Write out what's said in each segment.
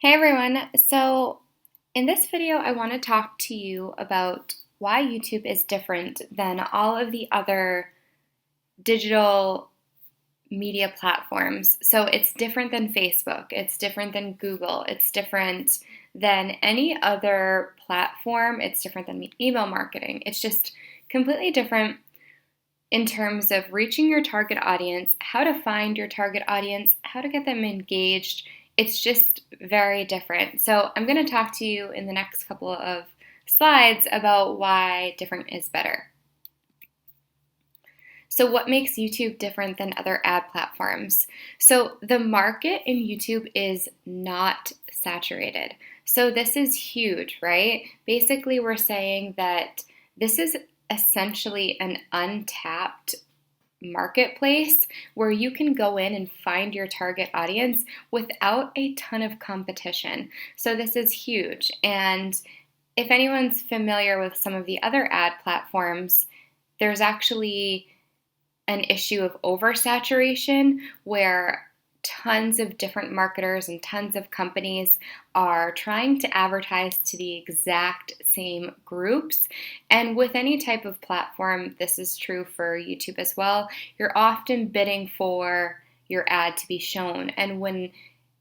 Hey everyone, so in this video I want to talk to you about why YouTube is different than all of the other digital media platforms. So it's different than Facebook, it's different than Google, it's different than any other platform, it's different than email marketing. It's just completely different in terms of reaching your target audience, how to find your target audience, how to get them engaged. It's just very different. So I'm going to talk to you in the next couple of slides about why different is better. So what makes YouTube different than other ad platforms? So the market in YouTube is not saturated. So this is huge, right? Basically, we're saying that this is essentially an untapped marketplace where you can go in and find your target audience without a ton of competition. So this is huge. And if anyone's familiar with some of the other ad platforms, there's actually an issue of oversaturation where tons of different marketers and tons of companies are trying to advertise to the exact same groups. And with any type of platform, this is true for YouTube as well, you're often bidding for your ad to be shown. And when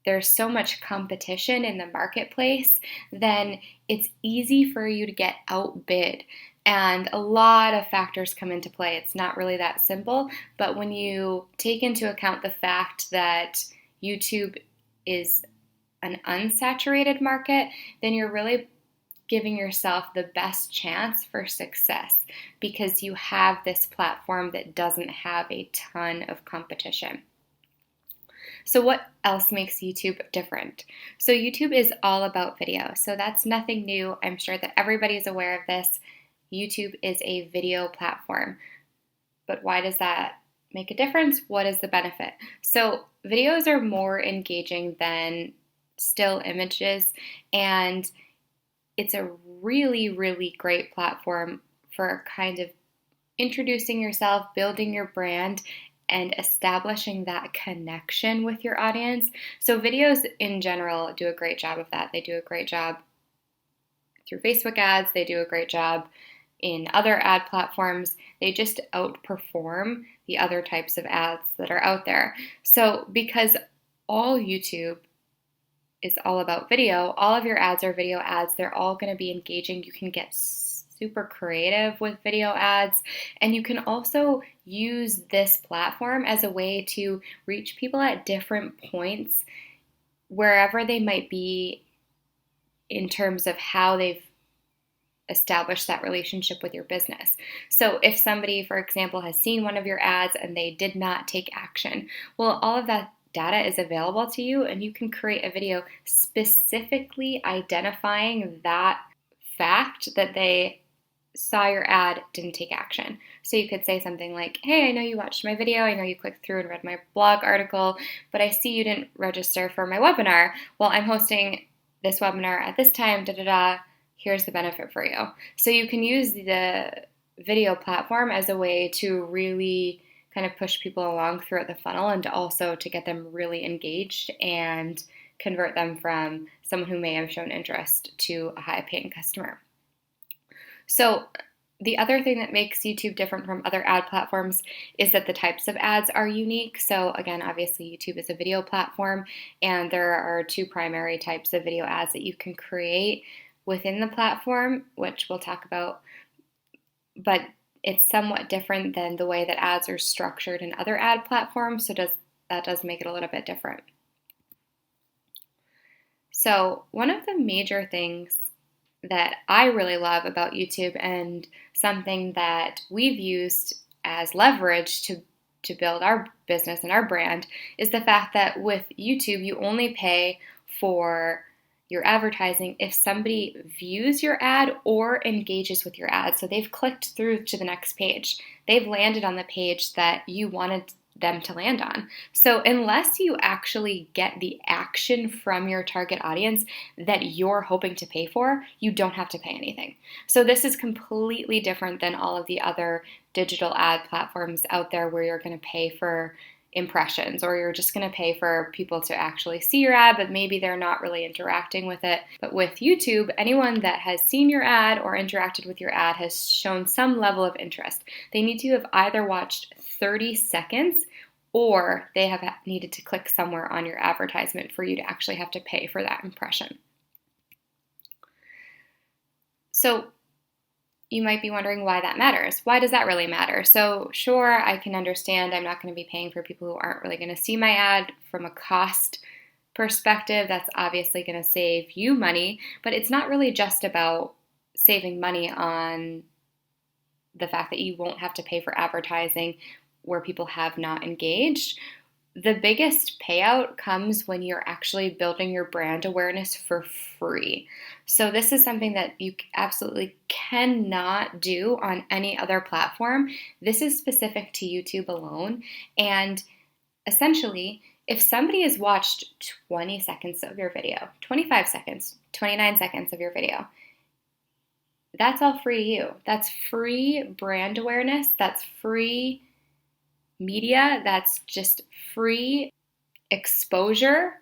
there's so much competition in the marketplace, then it's easy for you to get outbid. And a lot of factors come into play. It's not really that simple, but when you take into account the fact that YouTube is an unsaturated market, then you're really giving yourself the best chance for success because you have this platform that doesn't have a ton of competition. So what else makes YouTube different? So YouTube is all about video. So that's nothing new. I'm sure that everybody's aware of this. YouTube is a video platform. But why does that make a difference? What is the benefit? So videos are more engaging than still images, and it's a really, really great platform for kind of introducing yourself, building your brand, and establishing that connection with your audience. So videos in general do a great job of that. They do a great job through Facebook ads. They do a great job in other ad platforms. They just outperform the other types of ads that are out there. So because all YouTube is all about video, all of your ads are video ads. They're all going to be engaging. You can get super creative with video ads, and you can also use this platform as a way to reach people at different points wherever they might be in terms of how they've established that relationship with your business. So if somebody, for example, has seen one of your ads and they did not take action, well, all of that data is available to you, and you can create a video specifically identifying that fact that they saw your ad, didn't take action. So you could say something like, hey, I know you watched my video, I know you clicked through and read my blog article, but I see you didn't register for my webinar. Well, I'm hosting this webinar at this time, here's the benefit for you. So you can use the video platform as a way to really kind of push people along throughout the funnel, and also to get them really engaged and convert them from someone who may have shown interest to a high-paying customer. So the other thing that makes YouTube different from other ad platforms is that the types of ads are unique. So again, obviously YouTube is a video platform, and there are two primary types of video ads that you can create within the platform, which we'll talk about, but it's somewhat different than the way that ads are structured in other ad platforms, so that does make it a little bit different. So one of the major things that I really love about YouTube, and something that we've used as leverage to build our business and our brand, is the fact that with YouTube, you only pay for your advertising if somebody views your ad or engages with your ad. So they've clicked through to the next page. They've landed on the page that you wanted them to land on. So unless you actually get the action from your target audience that you're hoping to pay for, you don't have to pay anything. So this is completely different than all of the other digital ad platforms out there where you're going to pay for impressions, or you're just going to pay for people to actually see your ad, but maybe they're not really interacting with it. But with YouTube, anyone that has seen your ad or interacted with your ad has shown some level of interest. They need to have either watched 30 seconds or they have needed to click somewhere on your advertisement for you to actually have to pay for that impression. So you might be wondering why that matters. Why does that really matter? So sure, I can understand I'm not going to be paying for people who aren't really going to see my ad. From a cost perspective, that's obviously going to save you money, but it's not really just about saving money on the fact that you won't have to pay for advertising where people have not engaged. The biggest payout comes when you're actually building your brand awareness for free. So this is something that you absolutely cannot do on any other platform. This is specific to YouTube alone. And essentially, if somebody has watched 20 seconds of your video, 25 seconds, 29 seconds of your video, that's all free to you. That's free brand awareness. That's free media. That's just free exposure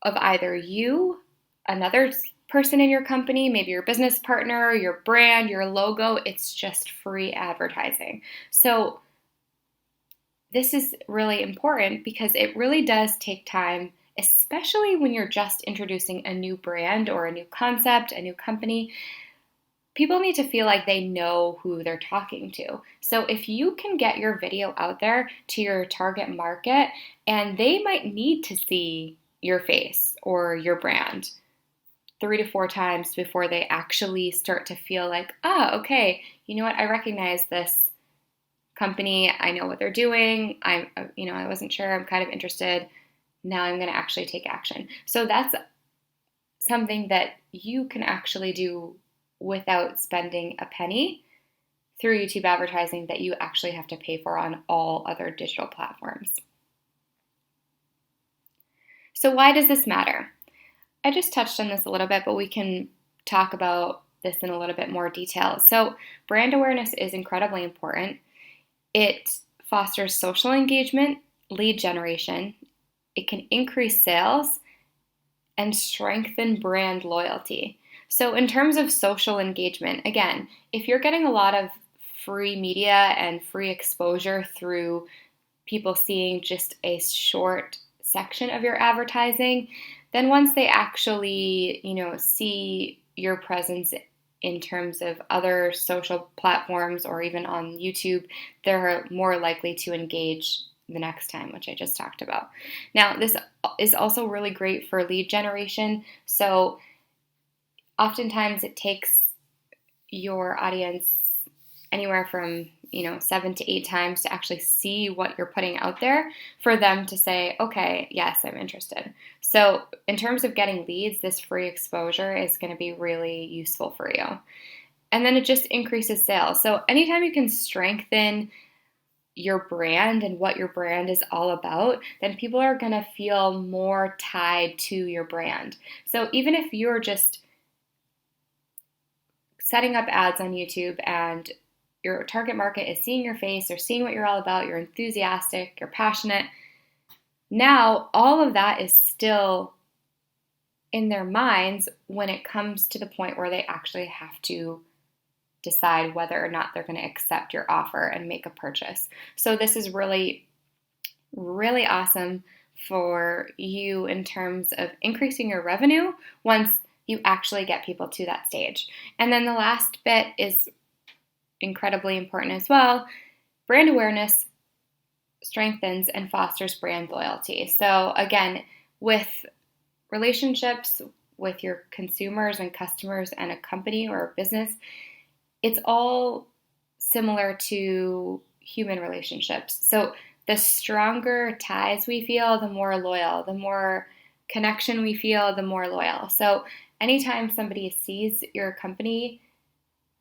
of either you, another person in your company, maybe your business partner, your brand, your logo. It's just free advertising. So this is really important because it really does take time, especially when you're just introducing a new brand or a new concept, a new company. People need to feel like they know who they're talking to. So if you can get your video out there to your target market, and they might need to see your face or your brand 3 to 4 times before they actually start to feel like, okay, you know what, I recognize this company, I know what they're doing, I wasn't sure, I'm kind of interested, now I'm going to actually take action. So that's something that you can actually do without spending a penny through YouTube advertising that you actually have to pay for on all other digital platforms. So why does this matter? I just touched on this a little bit, but we can talk about this in a little bit more detail. So brand awareness is incredibly important. It fosters social engagement, lead generation. It can increase sales and strengthen brand loyalty. So in terms of social engagement, again, if you're getting a lot of free media and free exposure through people seeing just a short section of your advertising, then once they actually, see your presence in terms of other social platforms or even on YouTube, they're more likely to engage the next time, which I just talked about. Now, this is also really great for lead generation. So oftentimes it takes your audience anywhere from 7 to 8 times to actually see what you're putting out there for them to say, okay, yes, I'm interested. So in terms of getting leads, this free exposure is going to be really useful for you. And then it just increases sales. So anytime you can strengthen your brand and what your brand is all about, then people are going to feel more tied to your brand. So even if you're just setting up ads on YouTube and your target market is seeing your face, they're seeing what you're all about, you're enthusiastic, you're passionate, now all of that is still in their minds when it comes to the point where they actually have to decide whether or not they're going to accept your offer and make a purchase. So this is really, really awesome for you in terms of increasing your revenue once you actually get people to that stage. And then the last bit is incredibly important as well. Brand awareness strengthens and fosters brand loyalty. So again, with relationships with your consumers and customers and a company or a business, it's all similar to human relationships. So the stronger ties we feel, the more loyal, the more connection we feel, the more loyal. So anytime somebody sees your company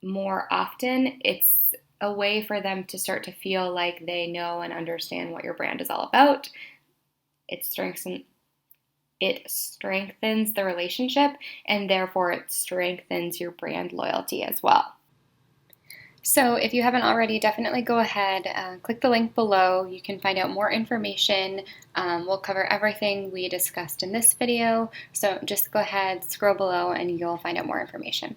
more often, it's a way for them to start to feel like they know and understand what your brand is all about. It strengthens the relationship, and therefore it strengthens your brand loyalty as well. So if you haven't already, definitely go ahead, click the link below. You can find out more information. We'll cover everything we discussed in this video. So just go ahead, scroll below, and you'll find out more information.